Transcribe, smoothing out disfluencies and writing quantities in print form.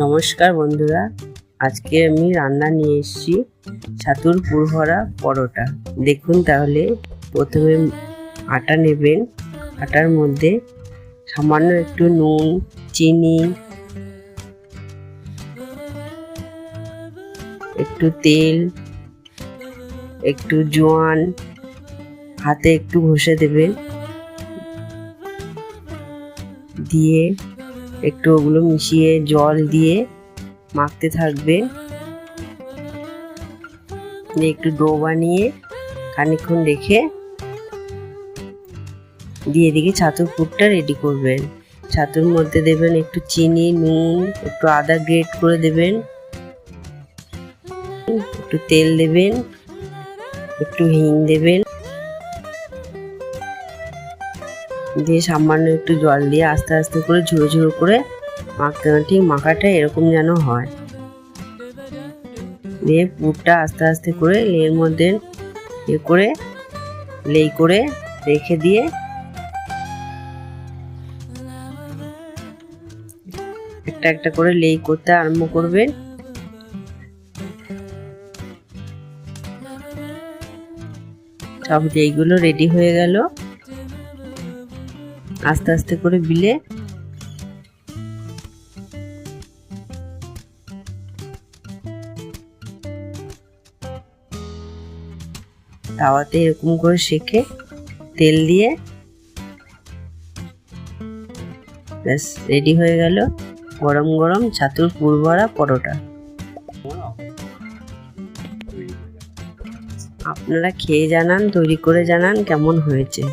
নমস্কার বন্ধুরা, আজকে আমি রান্না নিয়ে এসেছি ছাতুর পুর ভরা পরোটা। দেখুন তাহলে, প্রথমে আটা নেবেন। আটার মধ্যে সামান্য একটু নুন, চিনি, একটু তেল, একটু জোয়ান হাতে একটু ঘষে দেবেন, দিয়ে একটু ওগুলো মিশিয়ে জল দিয়ে মাখতে থাকবেন। একটু ডো বানিয়ে খানিকক্ষণ রেখে দিয়ে এদিকে ছাতুর পুরটা রেডি করবেন। ছাতুর মধ্যে দেবেন একটু চিনি, নুন, একটু আদা গ্রেট করে দেবেন, একটু তেল দেবেন, একটু হিং দেবেন, দিয়ে সামান্য একটু জল দিয়ে আস্তে আস্তে করে ঝুড়ো ঝুড়ো করে মাখতে হবে। ঠিক মাখাটা এরকম যেন হয়। দিয়ে পুরটা আস্তে আস্তে করে এর মধ্যে করে লেই করে রেখে দিয়ে একটা একটা করে লেই করতে আরম্ভ করবেন। সব লেইগুলো রেডি হয়ে গেল। আস্তে আস্তে করে বিলে তাওয়াতে এরকম করে সেঁকে তেল দিয়ে ব্যাস রেডি হয়ে গেল গরম গরম ছাতুর পুর ভরা পরোটা। আপনারা খেয়ে জানান, তৈরি করে জানান কেমন হয়েছে।